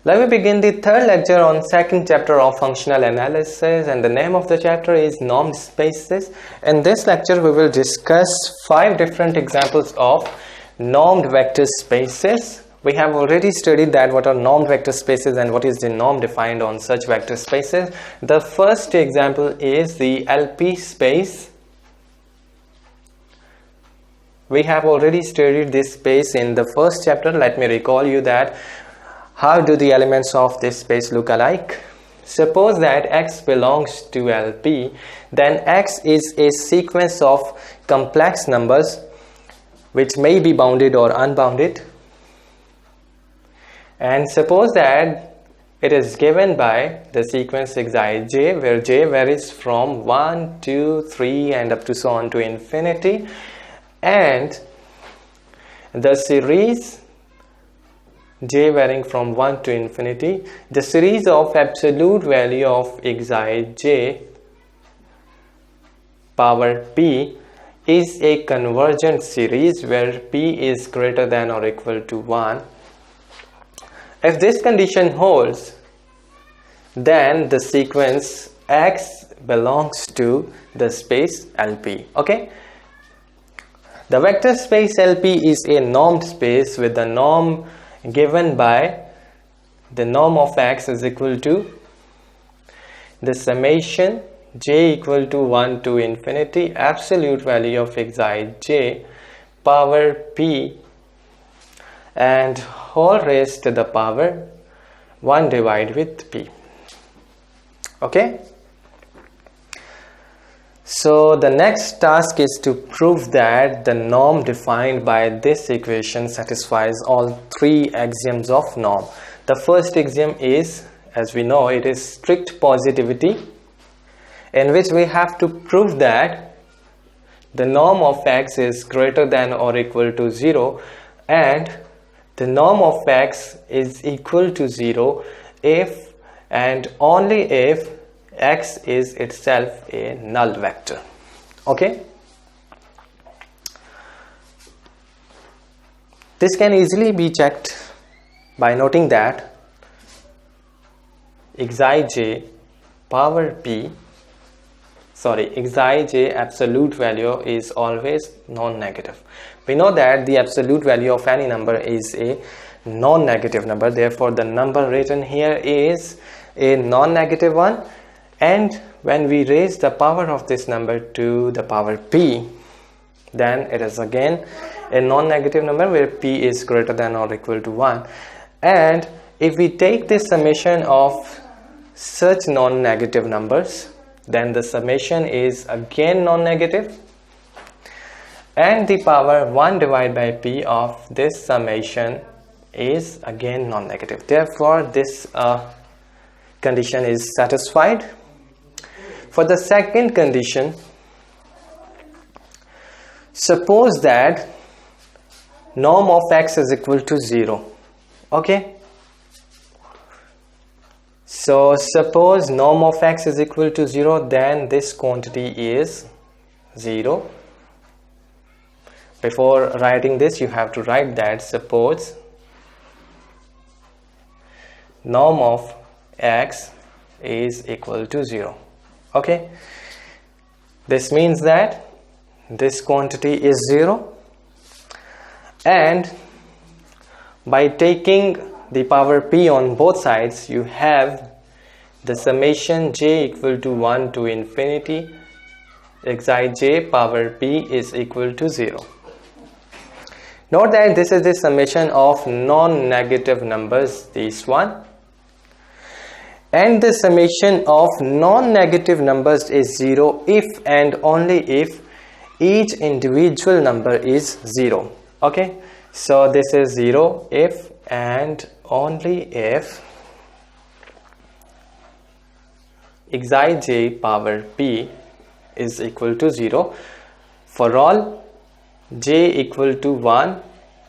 Let me begin the third lecture on second chapter of functional analysis, and the name of the chapter is normed spaces. In this lecture we will discuss 5 different examples of normed vector spaces. We have already studied that what are normed vector spaces and what is the norm defined on such vector spaces. The first example is the LP space. We have already studied this space in the first chapter. Let me recall you that. How do the elements of this space look alike? Suppose that X belongs to LP, then X is a sequence of complex numbers which may be bounded or unbounded. And suppose that it is given by the sequence Xij, where J varies from 1, 2, 3 and up to so on to infinity, and the series J varying from 1 to infinity, the series of absolute value of Xij power P is a convergent series where P is greater than or equal to 1. If this condition holds, then the sequence X belongs to the space LP. Okay? The vector space LP is a normed space with the norm given by the norm of X is equal to the summation J equal to 1 to infinity absolute value of Xij power P and whole raised to the power 1 divided with P. Okay? So the next task is to prove that the norm defined by this equation satisfies all 3 axioms of norm. The first axiom is, as we know, it is strict positivity, in which we have to prove that the norm of X is greater than or equal to 0 and the norm of X is equal to 0 if and only if X is itself a null vector. Okay? This can easily be checked by noting that Xij power P, Xij absolute value is always non-negative. We know that the absolute value of any number is a non-negative number, therefore the number written here is a non-negative one. And when we raise the power of this number to the power P, then it is again a non-negative number where P is greater than or equal to 1. And if we take this summation of such non-negative numbers, then the summation is again non-negative and the power 1 divided by P of this summation is again non-negative. Therefore, this condition is satisfied. For the second condition, suppose that norm of X is equal to 0. Okay? So suppose norm of X is equal to 0, then this quantity is 0. Before writing this, you have to write that suppose norm of X is equal to 0. Okay, this means that this quantity is 0, and by taking the power P on both sides, you have the summation J equal to 1 to infinity Xij power P is equal to 0. Note that this is the summation of non-negative numbers, this one. And the summation of non-negative numbers is 0 if and only if each individual number is 0. Okay, so this is 0 if and only if Xij power P is equal to 0 for all J equal to 1,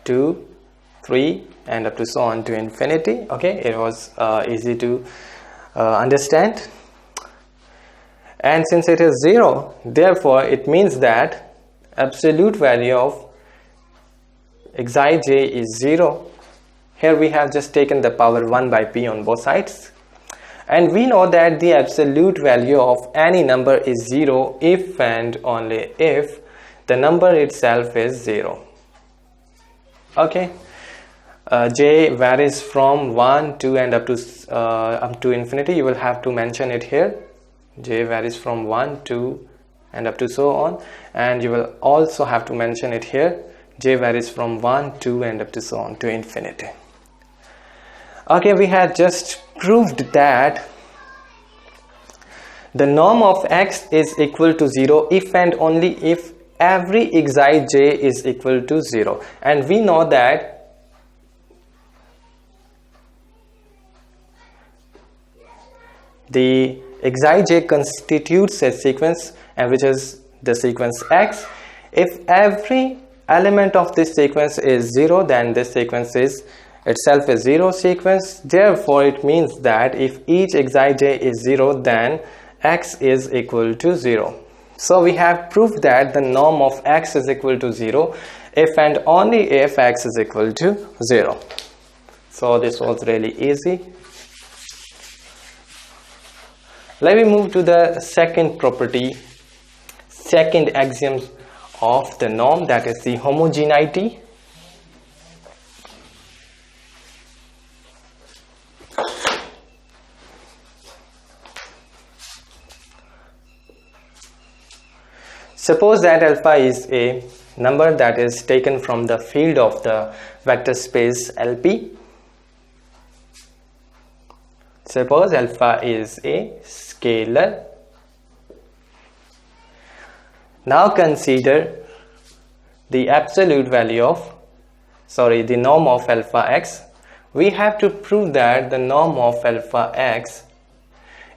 2, 3 and up to so on to infinity. Okay, it was easy to understand, and since it is 0, therefore it means that absolute value of Xij is 0 Here we have just taken the power 1 by p on both sides. And we know that the absolute value of any number is 0 if and only if the number itself is 0. Okay. J varies from 1, 2 and up to infinity. You will have to mention it here. J varies from 1, 2 and up to so on. And you will also have to mention it here. J varies from 1, 2 and up to so on to infinity. Okay, we had just proved that the norm of x is equal to 0 if and only if every xi j is equal to 0. And we know that the xij constitutes a sequence, and which is the sequence x. If every element of this sequence is 0, then this sequence is itself a 0 sequence. Therefore, it means that if each xij is 0, then x is equal to 0. So we have proved that the norm of x is equal to 0 if and only if x is equal to 0. So this was really easy. Let me move to the second property, second axiom of the norm, that is the homogeneity. Suppose that alpha is a number that is taken from the field of the vector space LP. Suppose alpha is a scalar. Now consider the absolute value of, the norm of alpha x. We have to prove that the norm of alpha x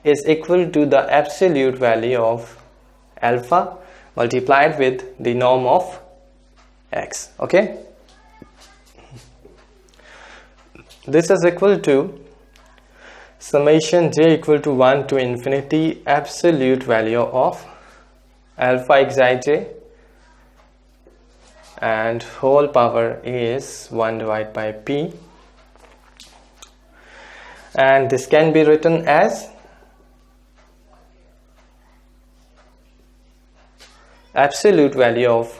is equal to the absolute value of alpha multiplied with the norm of x. Okay, this is equal to summation j equal to 1 to infinity absolute value of alpha xij, and whole power is 1 divided by p, and this can be written as absolute value of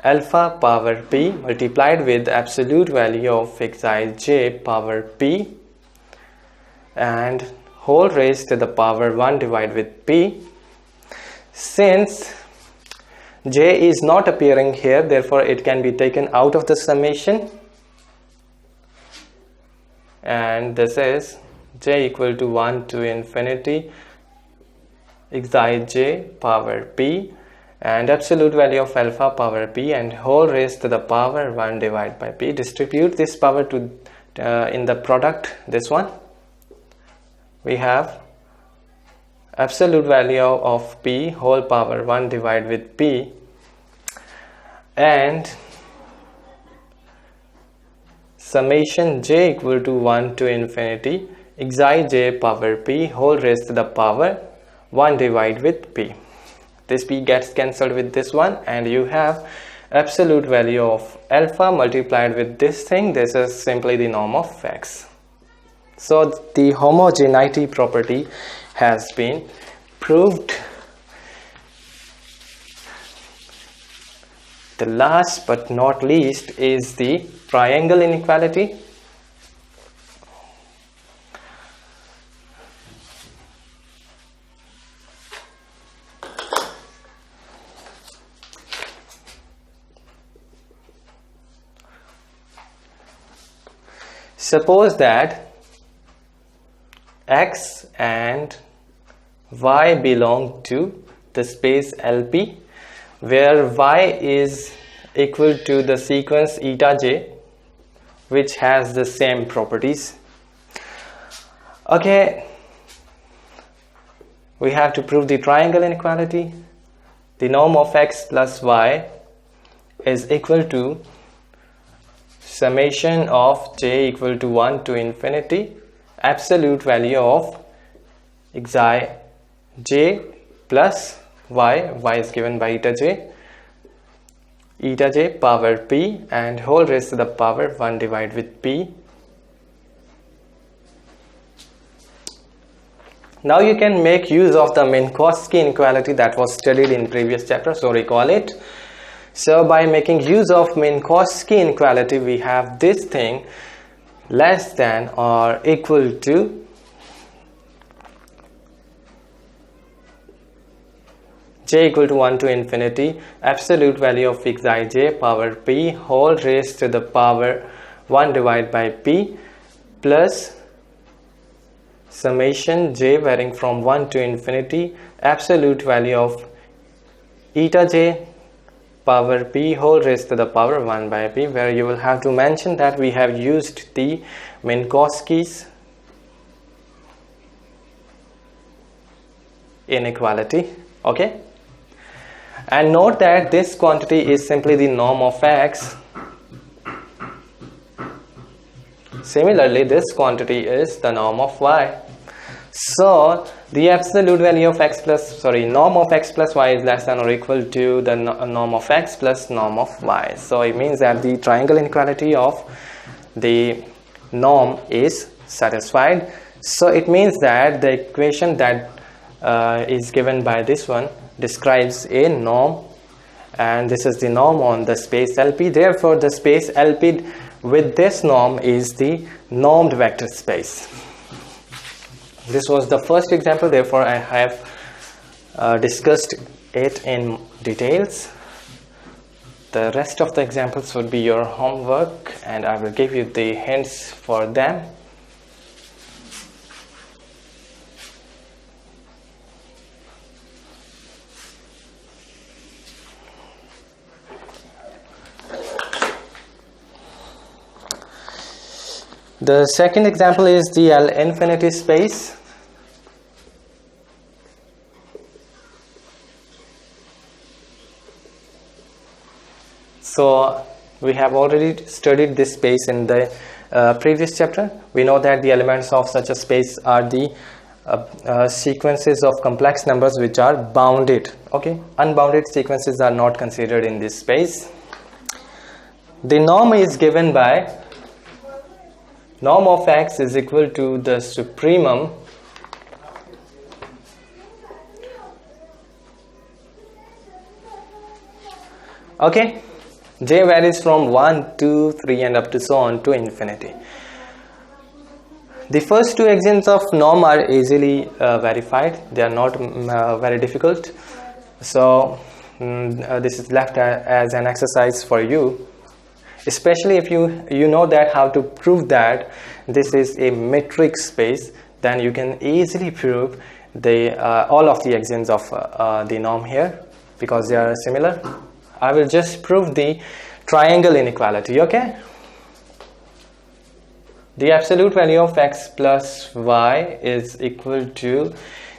alpha power p multiplied with absolute value of xij power p, and whole raised to the power 1 divided with p. Since j is not appearing here, therefore it can be taken out of the summation, and this is j equal to 1 to infinity xij power p and absolute value of alpha power p and whole raised to the power 1 divided by p. Distribute this power to in the product, this one. We have absolute value of p whole power 1 divided with p, and summation j equal to 1 to infinity xij power p whole raised to the power 1 divided with p. This p gets cancelled with this one, and you have absolute value of alpha multiplied with this thing. This is simply the norm of x. So the homogeneity property has been proved. The last but not least is the triangle inequality. Suppose that x and y belong to the space LP, where y is equal to the sequence eta j, which has the same properties. Okay, we have to prove the triangle inequality. The norm of x plus y is equal to summation of j equal to 1 to infinity absolute value of xi j plus y is given by eta j power p and whole raised to the power 1 divided with p Now you can make use of the Minkowski inequality that was studied in previous chapter, so recall it. So by making use of Minkowski inequality, we have this thing less than or equal to j equal to 1 to infinity absolute value of xij power p whole raised to the power 1 divided by p plus summation j varying from 1 to infinity absolute value of eta j power p whole raised to the power 1 by p, where you will have to mention that we have used the Minkowski's inequality. Okay, and note that this quantity is simply the norm of x. Similarly, this quantity is the norm of y. So the absolute value of norm of x plus y is less than or equal to the norm of x plus norm of y. So it means that the triangle inequality of the norm is satisfied. So it means that the equation that is given by this one describes a norm, and this is the norm on the space LP. Therefore the space LP with this norm is the normed vector space. This was the first example, therefore I have discussed it in details. The rest of the examples would be your homework, and I will give you the hints for them. The second example is the L-infinity space. So we have already studied this space in the previous chapter. We know that the elements of such a space are the sequences of complex numbers which are bounded. Okay, unbounded sequences are not considered in this space. The norm is given by norm of x is equal to the supremum okay, j varies from 1 to 3 and up to so on to infinity. The first two axioms of norm are easily verified. They are not very difficult. So this is left as an exercise for you, especially if you know that how to prove that this is a metric space. Then you can easily prove the all of the axioms of the norm here, because they are similar. I will just prove the triangle inequality. Okay, the absolute value of x plus y is equal to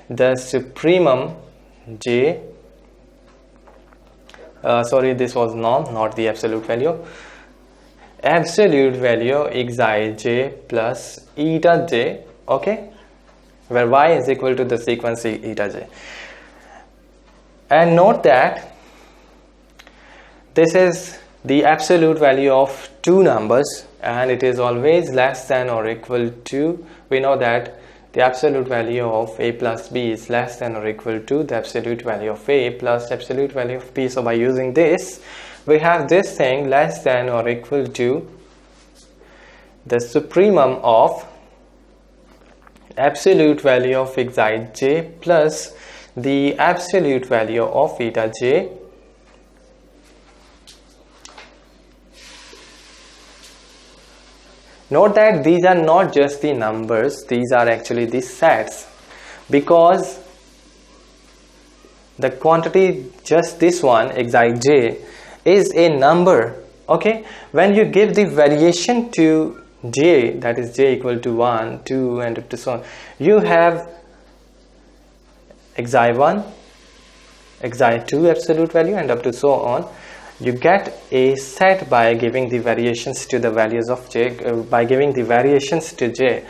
the supremum j this was norm, not the absolute value. Absolute value xij plus eta j, okay, where y is equal to the sequence eta j. And note that this is the absolute value of two numbers, and it is always less than or equal to, we know that the absolute value of a plus b is less than or equal to the absolute value of a plus absolute value of b. So by using this, we have this thing less than or equal to the supremum of absolute value of xij plus the absolute value of eta j Note that these are not just the numbers, these are actually the sets, because the quantity, just this one xij, is a number. Okay, when you give the variation to j, that is j equal to 1, 2 and up to so on, you have xi1, xi2 absolute value and up to so on. You get a set by giving the variations to the values of j, by giving the variations to j.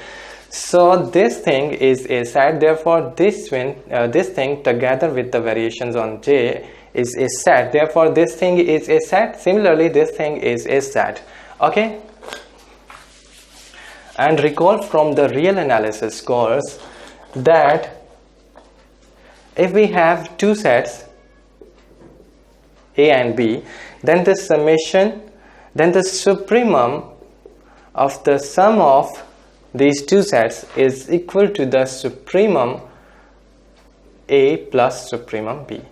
So this thing is a set, therefore this thing together with the variations on j is a set, therefore this thing is a set. Similarly, this thing is a set. Okay, and recall from the real analysis course that if we have two sets A and B, then the summation, then the supremum of the sum of these two sets is equal to the supremum A plus supremum B.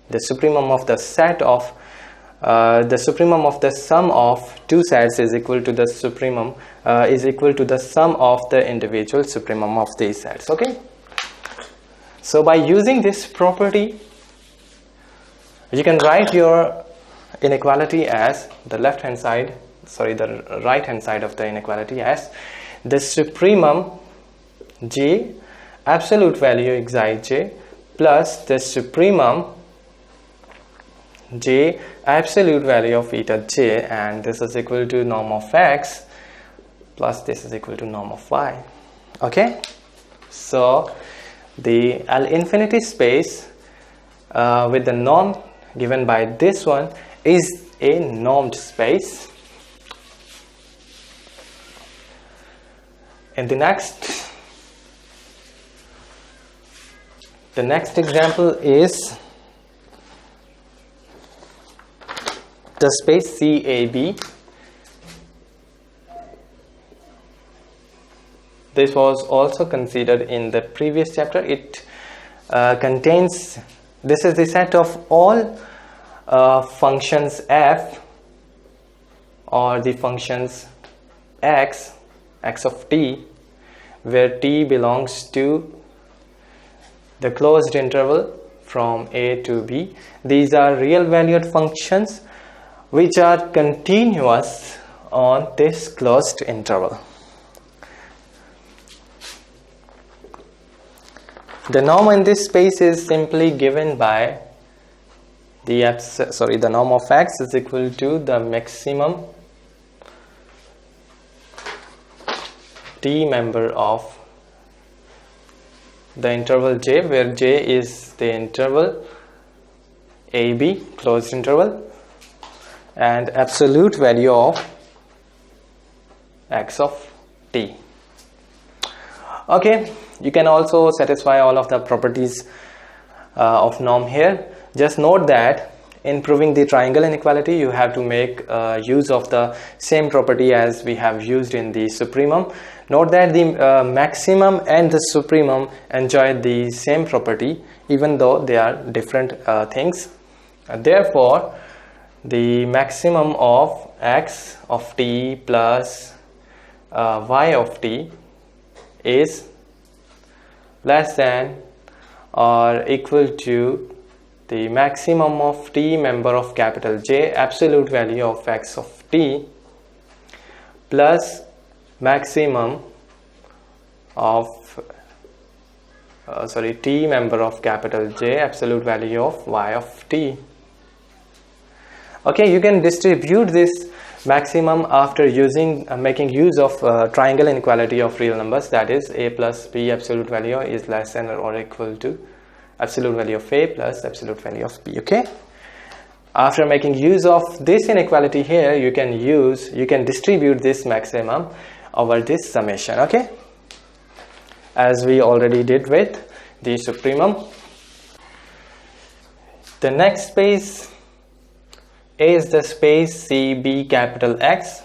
The supremum of the set of the supremum of the sum of two sets is equal to the supremum is equal to the sum of the individual supremum of these sets. Okay, so by using this property, you can write your inequality as the right hand side of the inequality as the supremum J absolute value xij plus the supremum J absolute value of eta j, and this is equal to norm of x plus this is equal to norm of y. Okay, so the infinity space with the norm given by this one is a normed space. And the next example is the space CAB. This was also considered in the previous chapter. It contains, this is the set of all functions f or the functions x of t, where t belongs to the closed interval from a to b. These are real valued functions which are continuous on this closed interval. The norm in this space is simply given by the norm of x is equal to the maximum t member of the interval j, where j is the interval AB, closed interval, and absolute value of x of t. Okay, you can also satisfy all of the properties of norm here. Just note that in proving the triangle inequality, you have to make use of the same property as we have used in the supremum. Note that the maximum and the supremum enjoy the same property, even though they are different things. Therefore, the maximum of x of t plus y of t is less than or equal to the maximum of t member of capital J absolute value of x of t plus maximum of t member of capital J absolute value of y of t. Okay, you can distribute this maximum after making use of triangle inequality of real numbers, that is a plus b absolute value is less than or equal to absolute value of a plus absolute value of b. Okay, after making use of this inequality here, you can distribute this maximum over this summation. Okay, as we already did with the supremum. The next space is the space CB capital X.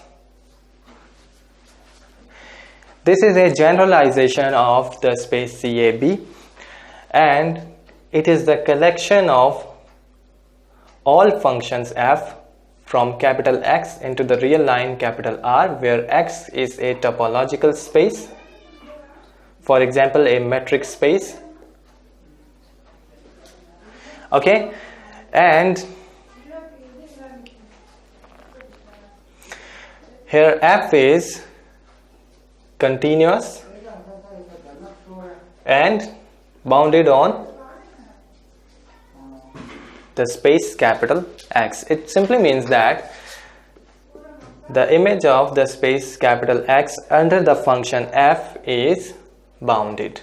This is a generalization of the space CAB, and it is the collection of all functions f from capital X into the real line capital R, where X is a topological space, for example a metric space. Okay, and here f is continuous and bounded on the space capital X. It simply means that the image of the space capital X under the function f is bounded.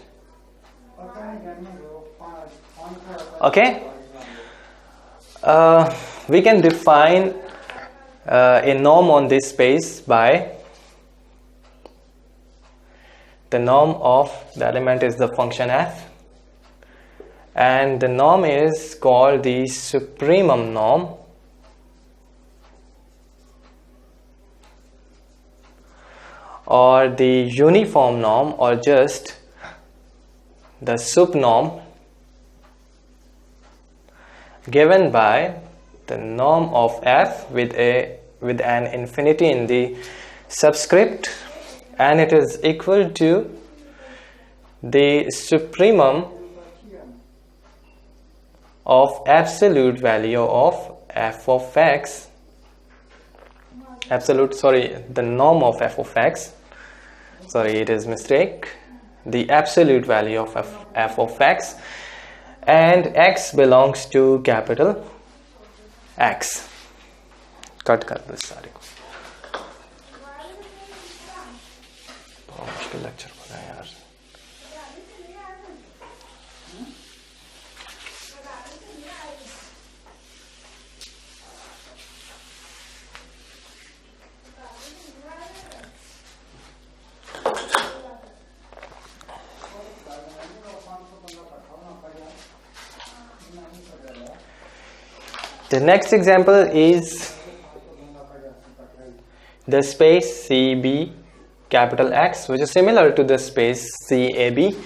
Okay, we can define a norm on this space by the norm of the element is the function f, and the norm is called the Supremum Norm, or the uniform norm, or just the sup norm, given by the norm of f with an infinity in the subscript, and it is equal to the supremum of absolute value of f of x, the norm of f of x, it is mistake, the absolute value of f of x, and x belongs to capital X. Cut कर दो सारे को, बहुत मुश्किल lecture बना यार. The next example is the space CB capital X, which is similar to the space CAB,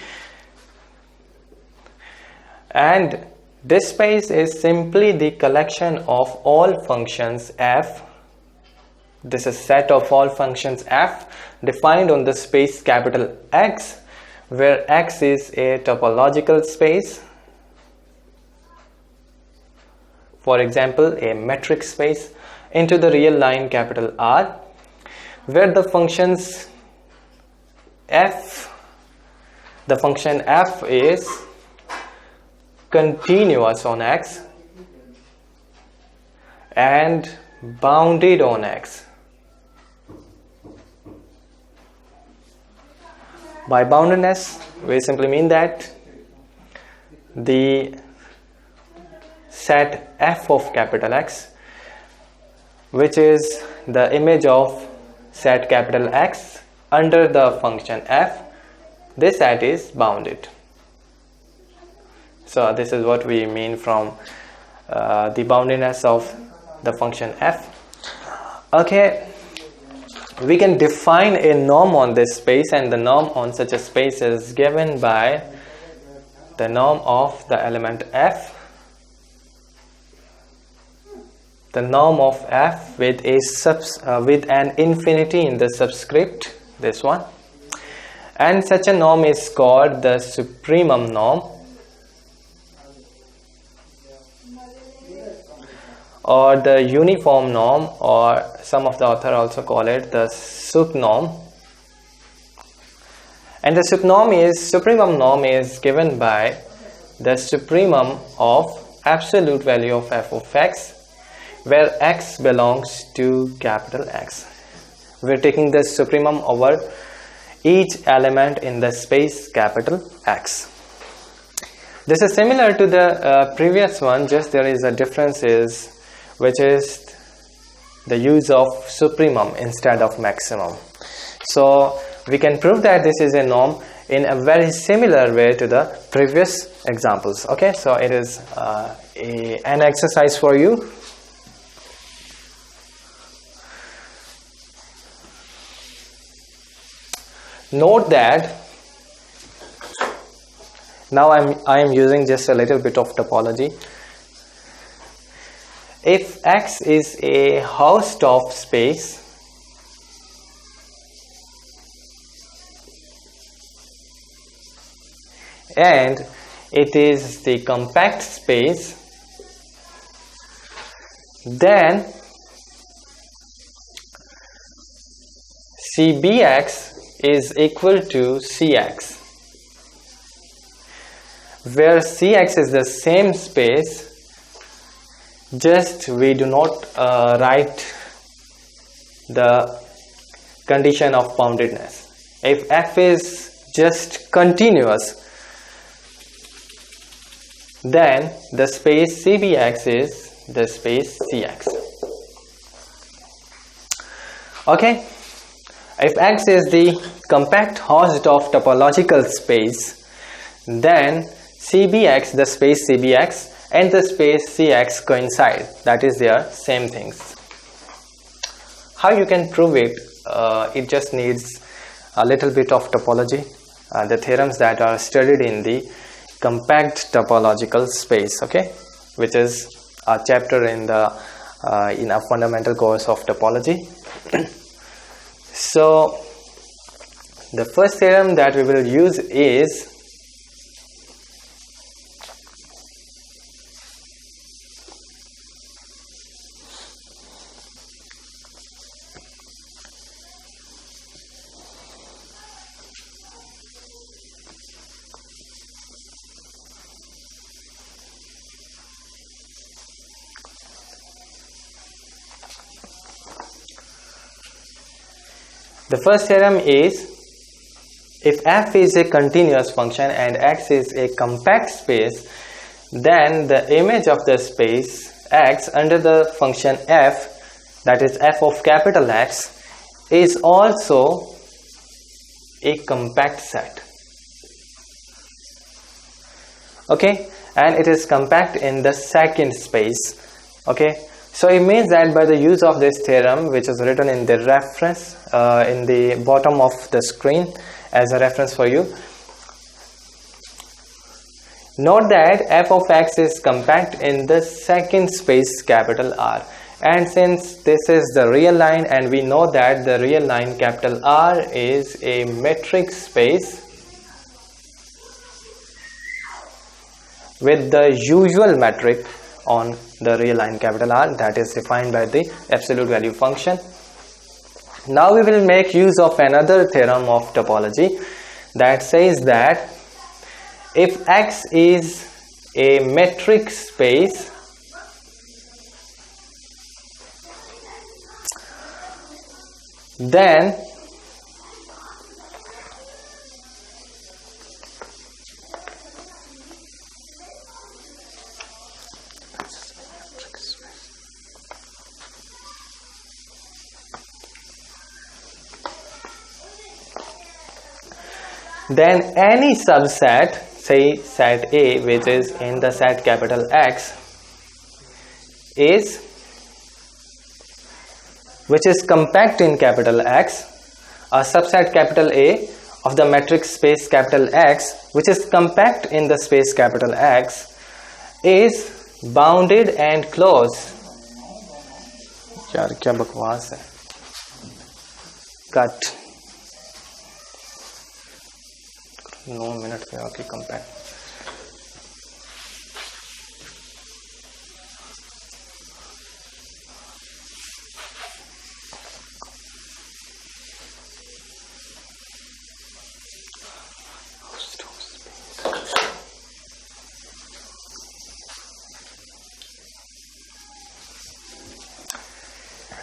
and this space is simply the collection of all functions f. This is a set of all functions f defined on the space capital X, where X is a topological space. For example, a metric space into the real line capital R, where the functions f, the function f is continuous on X and bounded on X. By boundedness, we simply mean that the set f of capital X, which is the image of set capital X under the function f, this set is bounded. So this is what we mean from the boundedness of the function f. Okay, we can define a norm on this space, and the norm on such a space is given by the norm of the element f, the norm of f with an infinity in the subscript, this one, and such a norm is called the supremum norm, or the uniform norm, or some of the author also call it the sup norm. And the supremum norm is given by the supremum of absolute value of f of x, where x belongs to capital X. We're taking the supremum over each element in the space capital X. This is similar to the previous one, just there is a difference, which is the use of supremum instead of maximum. So we can prove that this is a norm in a very similar way to the previous examples. Okay, so it is an exercise for you. Note that now I am using just a little bit of topology. If X is a Hausdorff space, and it is the compact space, then CBX is equal to Cx, where Cx is the same space, just we do not write the condition of boundedness. If f is just continuous, then the space CBX is the space Cx. Okay, if X is the compact Hausdorff topological space, then CBX, the space CBX and the space CX coincide. That is, they are same things. How you can prove it? It just needs a little bit of topology, the theorems that are studied in the compact topological space, okay, which is a chapter in the in a fundamental course of topology. So the first theorem that we will use is the first theorem is, if f is a continuous function and x is a compact space, then the image of the space x under the function f, that is f of capital X, is also a compact set. Okay, and it is compact in the second space. Okay, so it means that by the use of this theorem, which is written in the reference in the bottom of the screen as a reference for you, note that f of x is compact in the second space capital R. And since this is the real line, and we know that the real line capital R is a metric space with the usual metric on the real line capital R, that is defined by the absolute value function. Now we will make use of another theorem of topology that says that if X is a metric space, then any subset, say set A, which is in the set capital X, which is compact in capital X, a subset capital A of the metric space capital X, which is compact in the space capital X, is bounded and closed. यार क्या बकवास है, cut 9 minutes पे आके compact.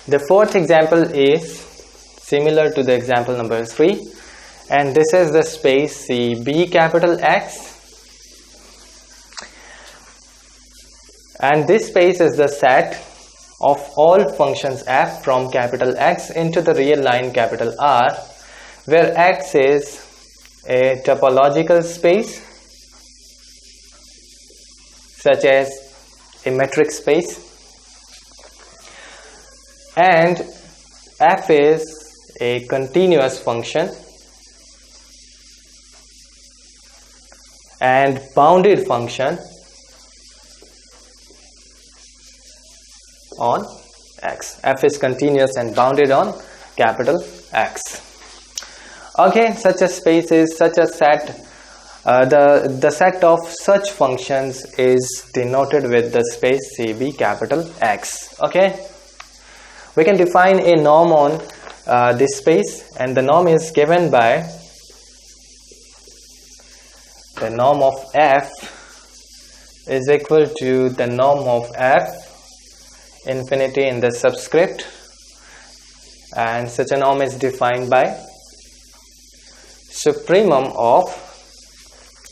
The fourth example is similar to the example number 3, and this is the space CB capital X, and this space is the set of all functions f from capital X into the real line capital R, where X is a topological space such as a metric space, and f is a continuous function and bounded function on X. F is continuous and bounded on capital X. Okay, such a space is such a set. The set of such functions is denoted with the space CB capital X. Okay, we can define a norm on this space, and the norm is given by the norm of f is equal to the norm of f infinity in the subscript, and such a norm is defined by supremum of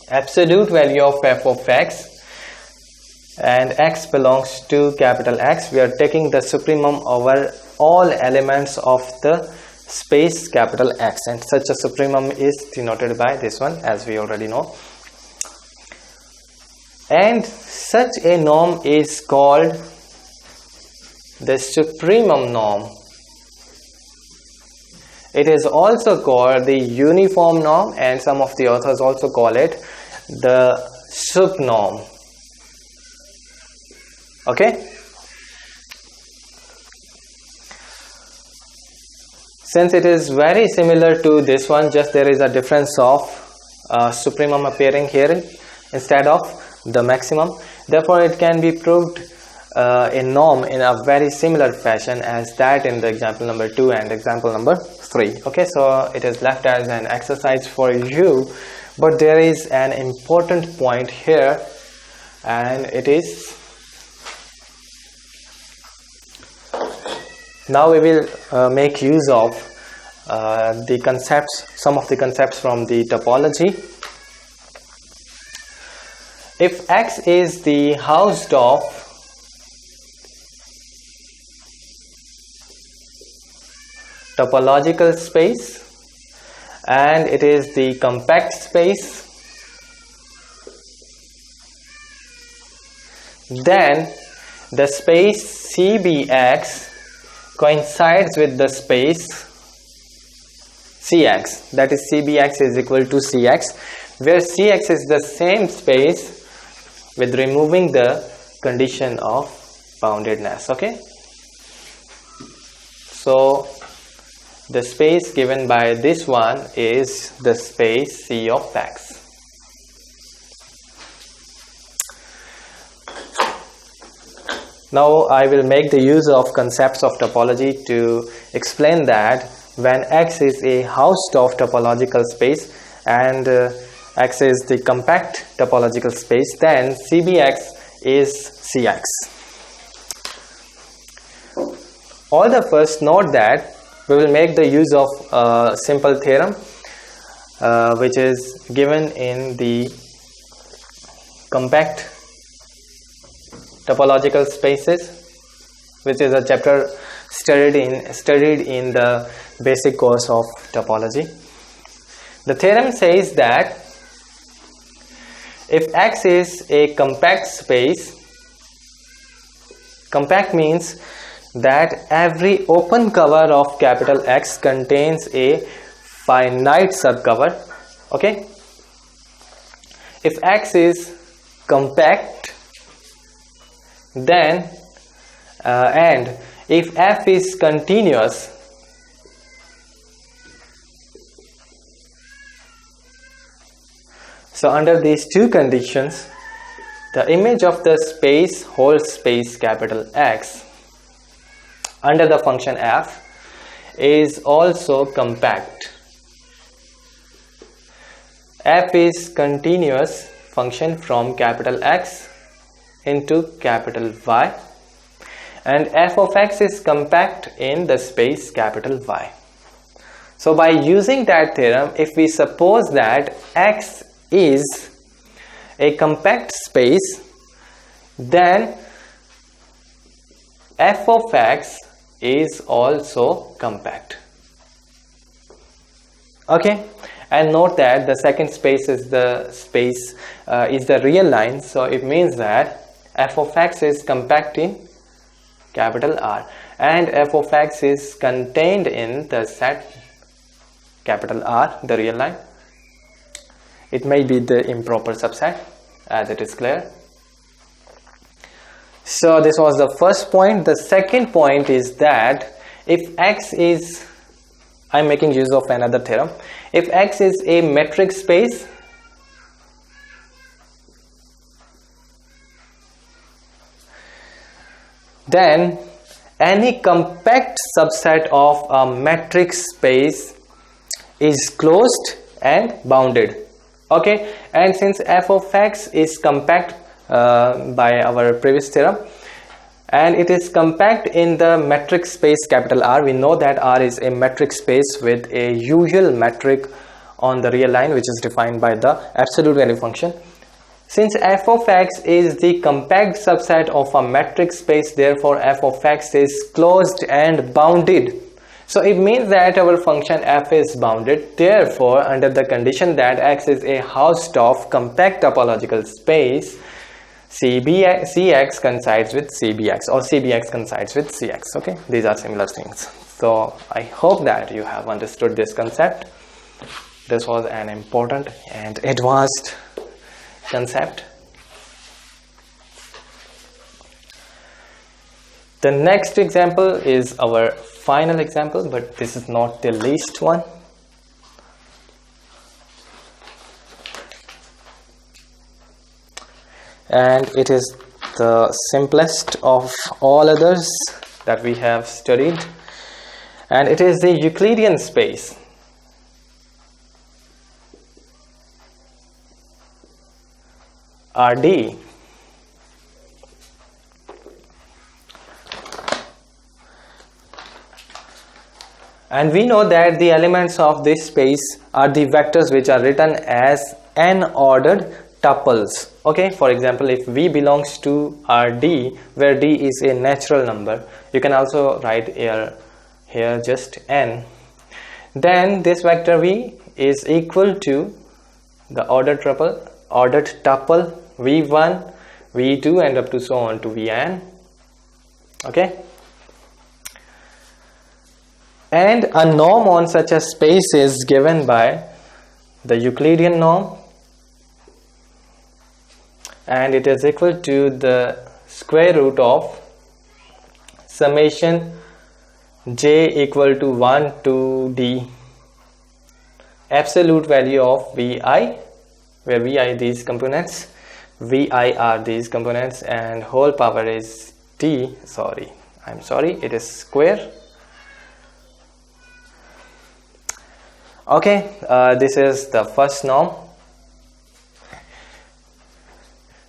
absolute value of f of x, and x belongs to capital X. We are taking the supremum over all elements of the space capital X, and such a supremum is denoted by this one, as we already know. and such a norm is called the supremum norm. It is also called the uniform norm, and some of the authors also call it the sup norm. Okay? Since it is very similar to this one, just there is a difference of supremum appearing here instead of the maximum. Therefore, it can be proved a norm in a very similar fashion as that in the example number 2 and example number 3. Okay, so it is left as an exercise for you, but there is an important point here, and it is, now we will make use of the concepts, some of the concepts from the topology. If X is the Hausdorff topological space and it is the compact space, then the space CBX coincides with the space CX, that is CBX is equal to CX, where CX is the same space with removing the condition of boundedness. Okay, so the space given by this one is the space C of X. Now I will make the use of concepts of topology to explain that when X is a Hausdorff topological space and X is the compact topological space, then CBX is CX. All the first, note that we will make the use of a simple theorem which is given in the compact topological spaces, which is a chapter studied in the basic course of topology. The theorem says that if X is a compact space, compact means that every open cover of capital X contains a finite subcover. Okay, if X is compact, then and if F is continuous, so under these two conditions, the image of the space whole space capital X under the function f is also compact. F is continuous function from capital X into capital Y, and f of X is compact in the space capital Y. So by using that theorem, if we suppose that X is a compact space, then f of X is also compact. Okay, and note that the second space is the real line, so it means that f of X is compact in capital R and f of X is contained in the set capital R, the real line. It may be the improper subset, as it is clear. So this was the first point. The second point is that if X is, I am making use of another theorem, if X is a metric space, then any compact subset of a metric space is closed and bounded. Okay, and since f of X is compact by our previous theorem and it is compact in the metric space capital R, we know that R is a metric space with a usual metric on the real line which is defined by the absolute value function. Since f of X is the compact subset of a metric space, therefore f of X is closed and bounded. So it means that our function f is bounded. Therefore, under the condition that X is a Hausdorff compact topological space, CX coincides with CBX or CBX coincides with CX. Okay, these are similar things. So I hope that you have understood this concept. This was an important and advanced concept. The next example is our final example, but this is not the least one. And it is the simplest of all others that we have studied, and it is the Euclidean space. RD. And we know that the elements of this space are the vectors which are written as n-ordered tuples. Okay, for example, if V belongs to RD, where D is a natural number, you can also write here just n. Then this vector V is equal to the ordered tuple V1, V2 and up to so on to Vn. Okay. And a norm on such a space is given by the Euclidean norm, and it is equal to the square root of summation j equal to 1 to d absolute value of Vi, where Vi these components, Vi are these components, and whole power is t. I'm sorry, it is square. Okay, this is the first norm.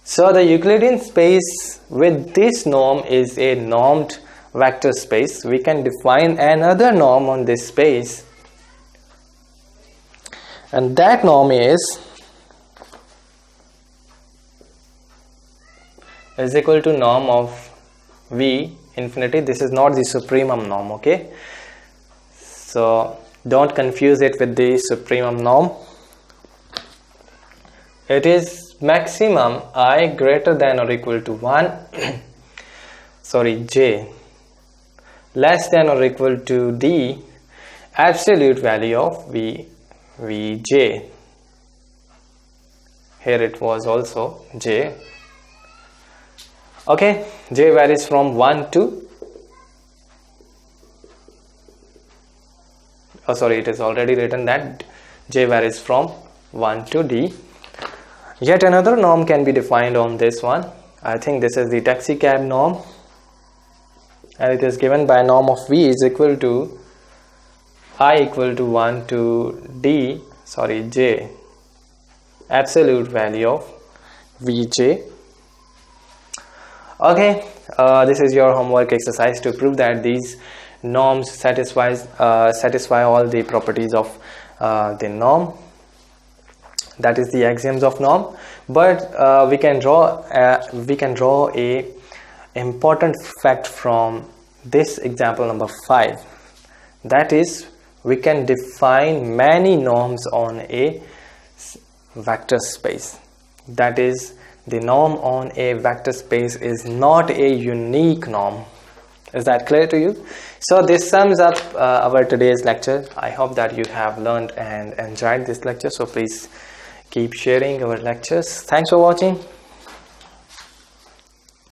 So the Euclidean space with this norm is a normed vector space. We can define another norm on this space, and that norm is equal to norm of V infinity. This is not the supremum norm, okay? So don't confuse it with the supremum norm. It is maximum I greater than or equal to 1 j less than or equal to d absolute value of Vj. Here it was also j. Okay, j varies from 1 to it is already written that j varies from 1 to d. Yet another norm can be defined on this one. I think this is the taxi cab norm, and it is given by norm of V is equal to I equal to 1 to d j absolute value of Vj. Okay, this is your homework exercise to prove that these norms satisfy all the properties of the norm, that is the axioms of norm. But we can draw a important fact from this example number 5, that is we can define many norms on a vector space. That is, the norm on a vector space is not a unique norm. Is that clear to you? So this sums up our today's lecture. I hope that you have learned and enjoyed this lecture. So please keep sharing our lectures. Thanks for watching.